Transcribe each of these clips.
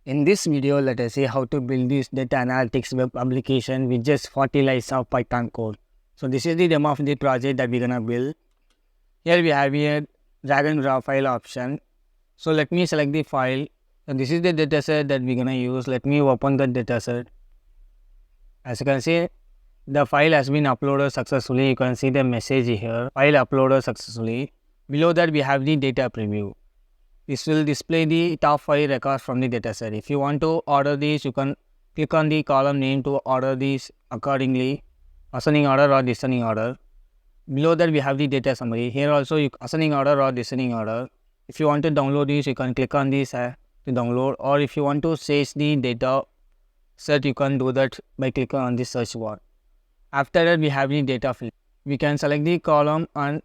In this video, let us see how to build this data analytics web application with just 40 lines of Python code. So this is the demo of the project that we're gonna build. Here we have a drag and drop file option. So let me select the file. So this is the dataset that we're gonna use. Let me open the dataset. As you can see, the file has been uploaded successfully. You can see the message here. File uploaded successfully. Below that we have the data preview. This will display the top 5 records from the dataset. If you want to order these, you can click on the column name to order these accordingly, ascending order or descending order. Below that we have the data summary. Here also ascending order or descending order. If you want to download these, you can click on this to download, or if you want to search the data set, you can do that by clicking on the search bar. After that we have the data field. We can select the column and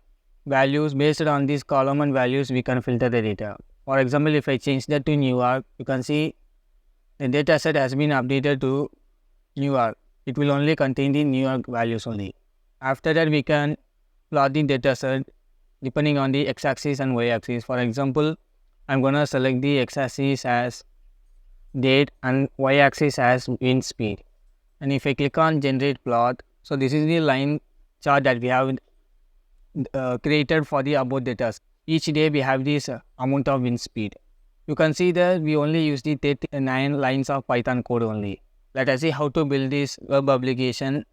values. Based on this column and values, we can filter the data. For example, if I change that to New York, you can see the data set has been updated to New York. It will only contain the New York values only. After that, we can plot the data set depending on the x-axis and y-axis. For example, I'm gonna select the x-axis as date and y-axis as wind speed. And if I click on generate plot, so this is the line chart that we have created for the above data. Each day we have this amount of wind speed. You can see that we only use the 39 lines of Python code only. Let us see how to build this web application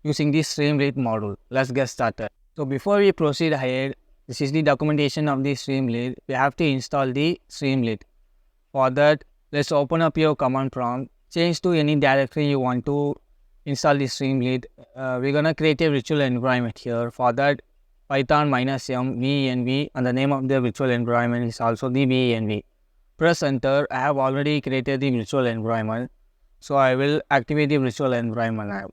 using the Streamlit module. Let's get started. So before we proceed ahead, this is the documentation of the Streamlit. We have to install the Streamlit. For that, let's open up your command prompt. Change to any directory you want to install the Streamlit. We're gonna create a virtual environment here. For that, Python -m venv, and the name of the virtual environment is also the venv. Press enter. I have already created the virtual environment, so I will activate the virtual environment now.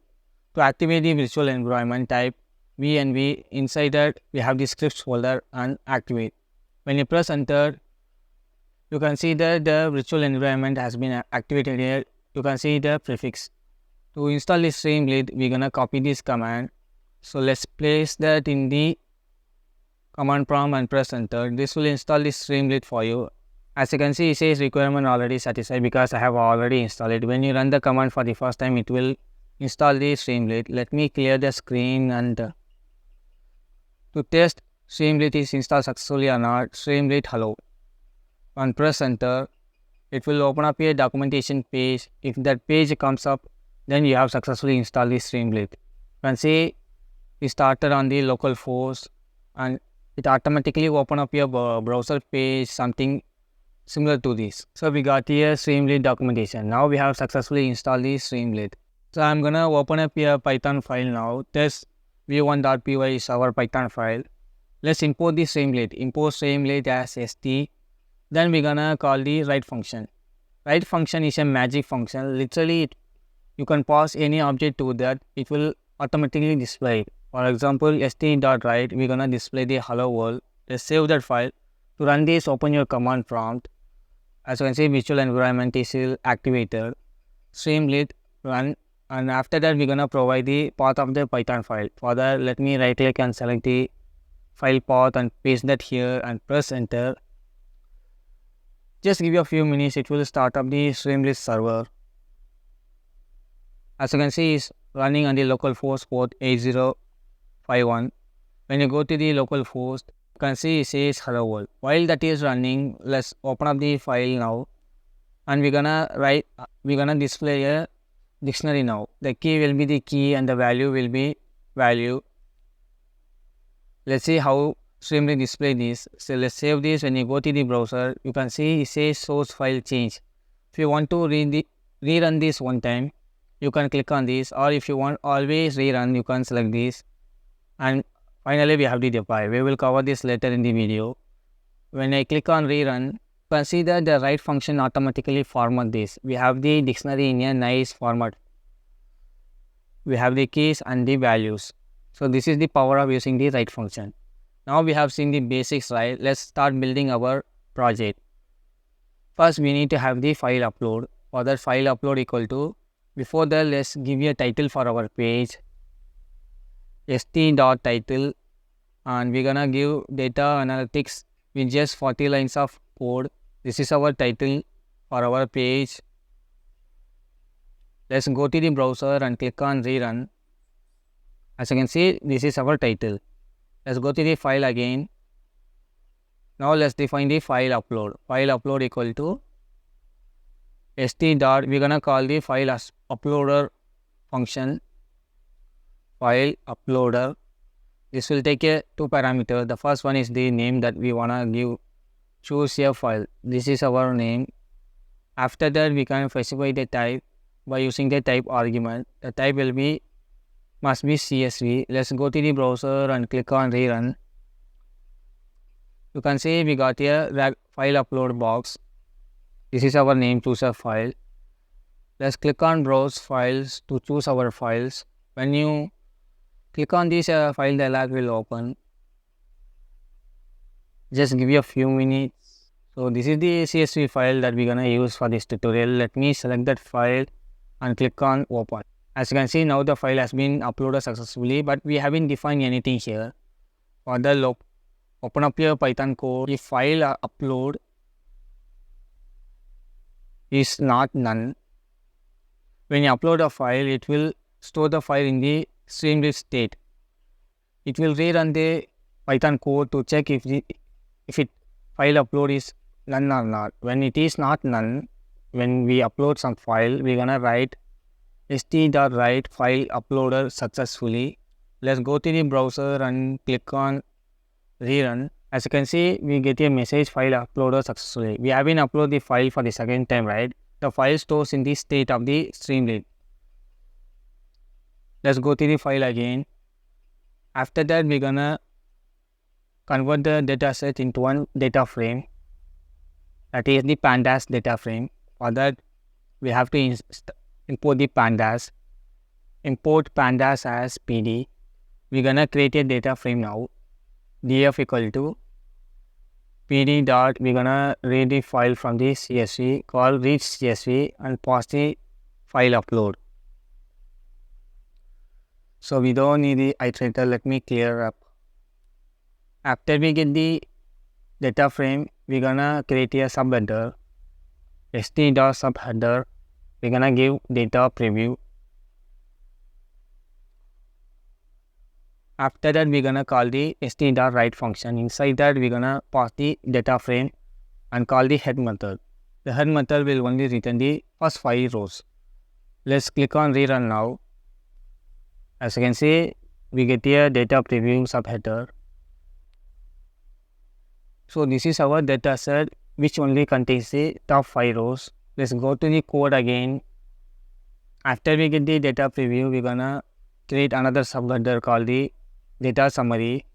To activate the virtual environment, type venv. Inside that we have the scripts folder and activate. When you press enter, you can see that the virtual environment has been activated here. You can see the prefix. To install the Streamlit, we're gonna copy this command. So let's place that in the command prompt and press enter. This will install the Streamlit for you. As you can see, it says requirement already satisfied because I have already installed it. When you run the command for the first time, it will install the Streamlit. Let me clear the screen and to test Streamlit is installed successfully or not, Streamlit hello. And press enter. It will open up a documentation page. If that page comes up, then you have successfully installed the Streamlit. You can see we started on the localhost and it automatically open up your browser page, something similar to this. So we got here Streamlit documentation. Now we have successfully installed the Streamlit. So I'm gonna open up your Python file now. Test v1.py is our Python file. Let's import the Streamlit. Import Streamlit as st. Then we're gonna call the write function. Write function is a magic function. Literally, you can pass any object to that. It will automatically display it. For example, st.write, we're gonna display the hello world. Let's save that file. To run this, open your command prompt. As you can see, virtual environment is still activated. Streamlit run, and after that, we're gonna provide the path of the Python file. For that, let me right click and select the file path and paste that here and press enter. Just give you a few minutes, it will start up the Streamlit server. As you can see, it's running on the localhost port 8051. When you go to the localhost, you can see it says hello world. While that is running, let's open up the file now, and we're gonna display a dictionary now. The key will be the key and the value will be value. Let's see how Streamlit display this. So let's save this. When you go to the browser, you can see it says source file change. If you want to rerun this one time, you can click on this, or if you want always rerun, you can select this. And finally, we have the deploy. We will cover this later in the video. When I click on rerun, you can see that the write function automatically format this. We have the dictionary in a nice format. We have the keys and the values. So this is the power of using the write function. Now we have seen the basics, right? Let's start building our project. First, we need to have the file upload. For that, file upload equal to, before that, let's give you a title for our page, st.title, and we're gonna give data analytics with just 40 lines of code. This is our title. for our page. Let's go to the browser and click on rerun. As you can see, this is our title. Let's go to the file again. Now let's define the file upload. File upload equal to st dot, we're gonna call the file as uploader function, file uploader. This will take a 2 parameters. The first one is the name that we wanna give, choose a file. This is our name. After that, we can specify the type by using the type argument. The type will be, must be CSV. Let's go to the browser and click on rerun. You can see we got a file upload box. This is our name, choose a file. Let's click on browse files to choose our files. When you click on this, file dialog will open. Just give you a few minutes. So this is the CSV file that we're gonna use for this tutorial. Let me select that file and click on open. As you can see, now the file has been uploaded successfully, but we haven't defined anything here. For the open up your Python code. If file upload is not none, when you upload a file, it will store the file in the Streamlit state. It will rerun the Python code to check if it file upload is none or not. When it is not none, when we upload some file, we're gonna write st.write file uploaded successfully. Let's go to the browser and click on rerun. As you can see, we get a message, file uploaded successfully. We have been upload the file for the second time, right? The file stores in the state of the Streamlit. Let's go to the file again. After that, we're gonna convert the data set into one data frame, that is the pandas data frame. For that, we have to import the pandas. Import pandas as pd. We're gonna create a data frame now. df equal to pd dot, we're gonna read the file from the CSV, call read CSV and pass the file upload. So we don't need the iterator. Let me clear up. After we get the data frame, we're gonna create a subheader, st.subheader. We're gonna give data preview. After that, we're gonna call the st.write function. Inside that, we're gonna pass the data frame and call the head method. The head method will only return the first 5 rows. Let's click on rerun now. As you can see, we get a data preview subheader. So this is our data set which only contains the top 5 rows. Let's go to the code again. After we get the data preview, we're gonna create another subheader called the data summary.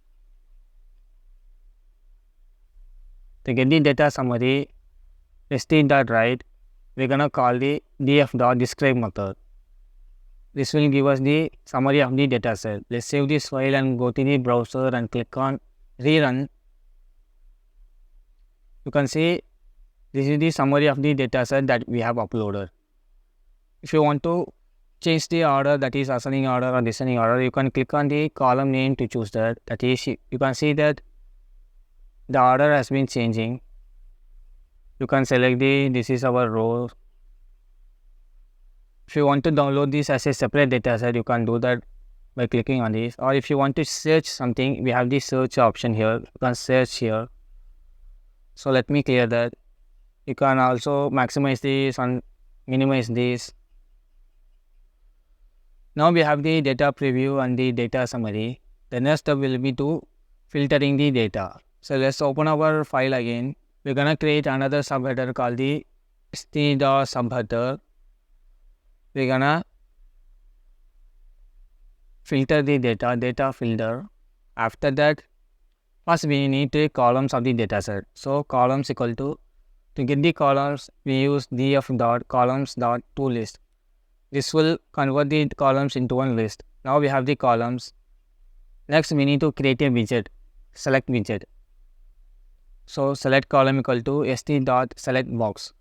To get the data summary, st.write, we're gonna call the df.describe method. This will give us the summary of the data set. Let's save this file and go to the browser and click on rerun. You can see this is the summary of the data set that we have uploaded. If you want to change the order, that is ascending order or descending order, you can click on the column name to choose that. That is, you can see that the order has been changing. You can select this is our row. If you want to download this as a separate data set, you can do that by clicking on this. Or if you want to search something, we have the search option here. You can search here. So let me clear that. You can also maximize this and minimize this. Now we have the data preview and the data summary. The next step will be to filtering the data. So let's open our file again. We're gonna create another subheader called the st.subheader. We're gonna filter the data filter. After that, first we need the columns of the data set. So columns equal to get the columns, we use df.columns.toList. This will convert the columns into one list. Now we have the columns. Next we need to create a widget, select widget. So select column equal to st.select box.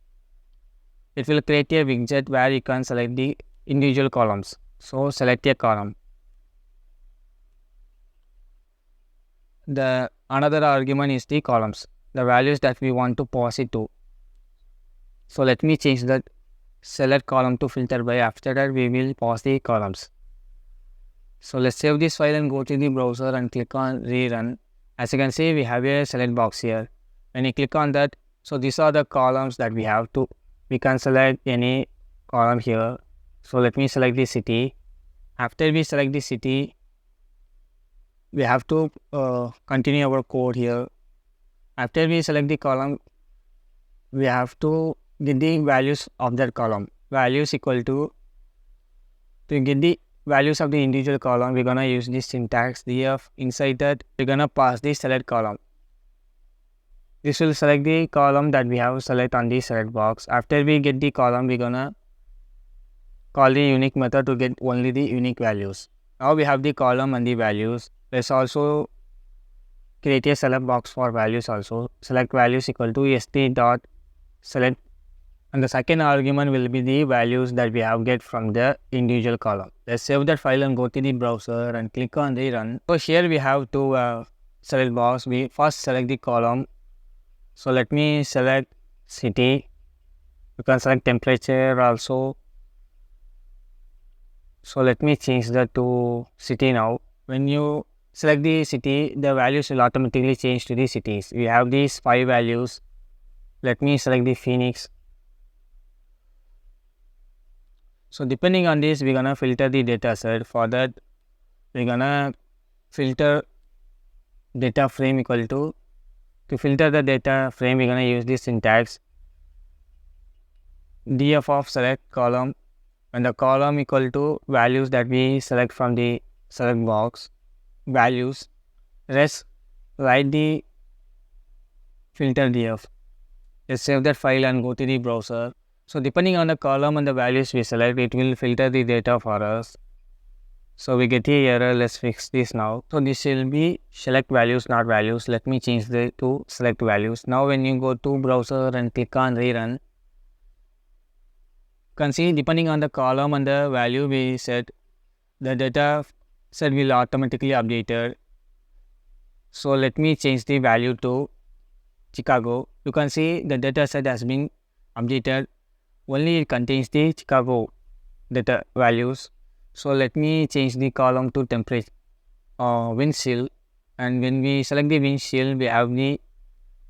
It will create a widget where you can select the individual columns. So select a column. The another argument is the columns, the values that we want to pass it to. So let me change that select column to filter by. After that we will pause the columns. So let's save this file and go to the browser and click on rerun. As you can see, we have a select box here. When you click on that, so these are the columns that we have to, we can select any column here. So let me select the city. After we select the city, we have to continue our code here. After we select the column, we have to get the values of that column. Values equal to get the values of the individual column, we're gonna use this syntax df. Inside that, we're gonna pass the select column. This will select the column that we have select on the select box. After we get the column, we're gonna call the unique method to get only the unique values. Now we have the column and the values. Let's also create a select box for values also. Select values equal to st dot select, and the second argument will be the values that we have get from the individual column. Let's save that file and go to the browser and click on rerun. So here we have two select box. We first select the column. So let me select city. You can select temperature also. So let me change that to city now. When you select the city, the values will automatically change to the cities. We have these 5 values. Let me select the Phoenix. So depending on this, we're gonna filter the data set. For that, we're gonna filter data frame equal to filter the data frame, we're gonna use this syntax df of select column, and the column equal to values that we select from the select box, values, rest write the filter df. Let's save that file and go to the browser. So depending on the column and the values we select, it will filter the data for us. So we get a error. Let's fix this now. So this will be select values, not values. Let me change the to select values. Now when you go to browser and click on rerun, you can see depending on the column and the value we set, the data set will automatically updated. So let me change the value to Chicago. You can see the data set has been updated. Only it contains the Chicago data values. So let me change the column to temperature, wind chill, and when we select the wind chill, we have the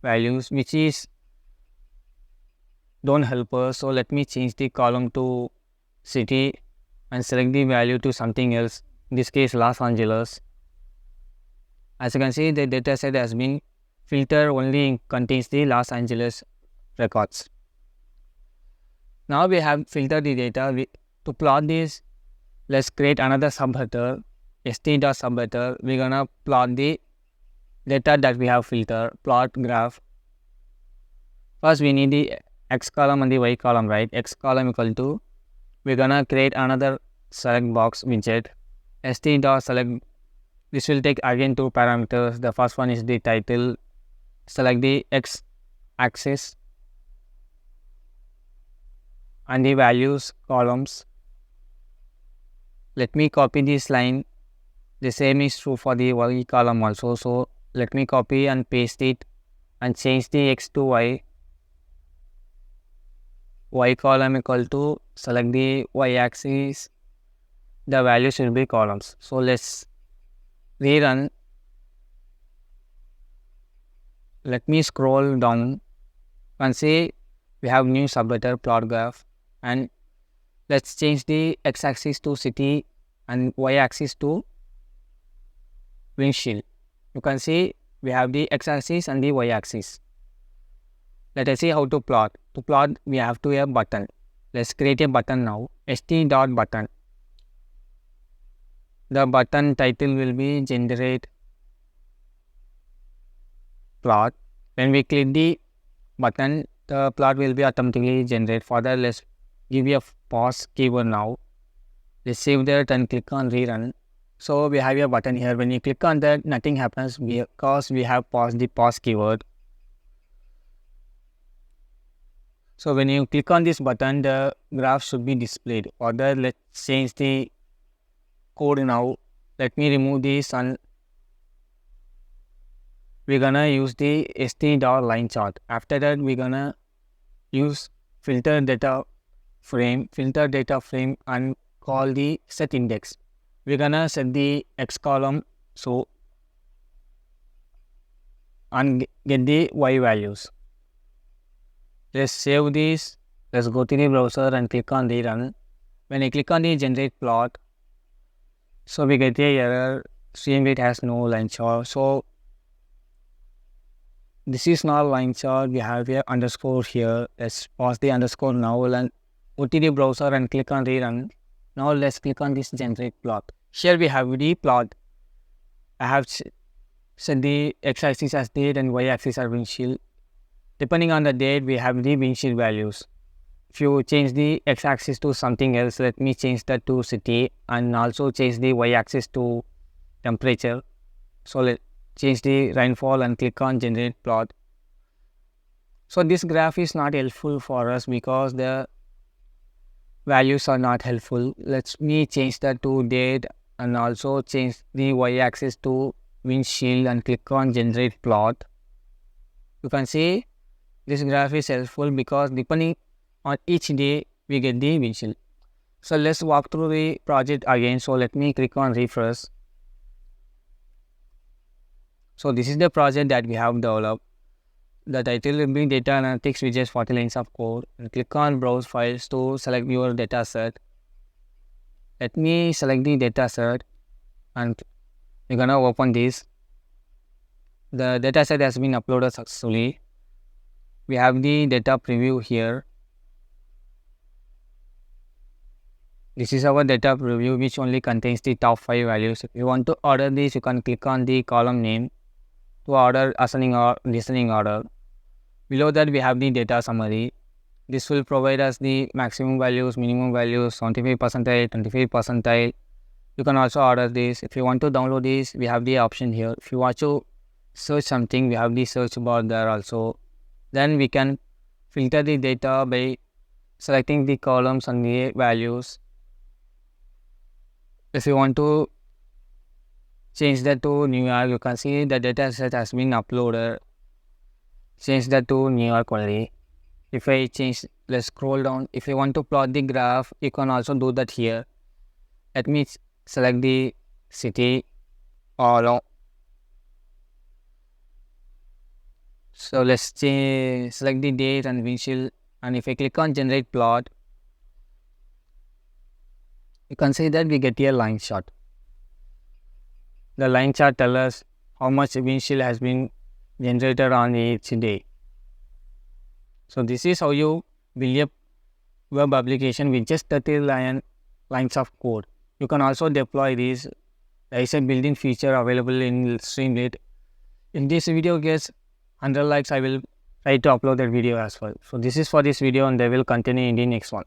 values which is don't help us. So let me change the column to city and select the value to something else. In this case, Los Angeles. As you can see, the data set has been filtered, only contains the Los Angeles records. Now we have filtered the data. To plot this, let's create another subheader, st.subheader. We're gonna plot the data that we have filtered, plot graph. First we need the x column and the y column, right? X column equal to, we're gonna create another select box widget, st.select. This will take again 2 parameters. The first one is the title. Select the x axis and the values columns. Let me copy this line. The same is true for the y column also. So let me copy and paste it and change the x to y. Y column equal to, select the y axis. The values will be columns. So let's rerun. Let me scroll down. You can see we have new subheader plot graph, and let's change the x-axis to city and y-axis to windshield. You can see we have the x-axis and the y-axis. Let us see how to plot. To plot, we have to have button. Let's create a button now. st.button. The button title will be generate plot. When we click the button, the plot will be automatically generated. For that, let's give you a pause keyword now. Let's save that and click on rerun. So we have a button here. When you click on that, nothing happens because we have paused the pause keyword. So when you click on this button, the graph should be displayed. For that, let's change the code now. Let me remove this and we're gonna use the st.line chart. After that, we're gonna use filter data frame and call the set index. We're gonna set the X column so and get the Y values. Let's save this. Let's go to the browser and click on the run. When I click on the generate plot, so we get a error, Streamlit has no line chart. So this is not line chart, we have a underscore here. Let's pause the underscore now and go to the browser and click on rerun. Now let's click on this generate plot. Here we have the plot. I have set the x-axis as date and y-axis as windshield. Depending on the date, we have the windshield values. If you change the x-axis to something else, let me change that to city and also change the y-axis to temperature. So let's change the rainfall and click on generate plot. So this graph is not helpful for us because the values are not helpful. Let me change that to date and also change the y-axis to windshield and click on generate plot. You can see this graph is helpful because depending on each day we get the windshield. So let's walk through the project again. So let me click on refresh. So this is the project that we have developed. The title will be data analytics with just 40 lines of code. And click on browse files to select your data set. Let me select the data set and we're gonna open this. The data set has been uploaded successfully. We have the data preview here. This is our data preview which only contains the top 5 values. If you want to order this, you can click on the column name to order ascending or descending order. Below that we have the data summary. This will provide us the maximum values, minimum values, 75 percentile, 25 percentile. You can also order this. If you want to download this, we have the option here. If you want to search something, we have the search bar there also. Then we can filter the data by selecting the columns and the values. If you want to change that to New York, you can see the data set has been uploaded. Change that to New York only. If I change, let's scroll down. If you want to plot the graph, you can also do that here. Let me select the city or so let's select the date and windshield, and if I click on generate plot, you can see that we get a line chart. The line chart tells us how much windshield has been generated on each day. So this is how you build a web application with just 30 lines of code. You can also deploy this. There is a built-in feature available in Streamlit. If this video gets 100 likes, I will try to upload that video as well. So this is for this video and I will continue in the next one.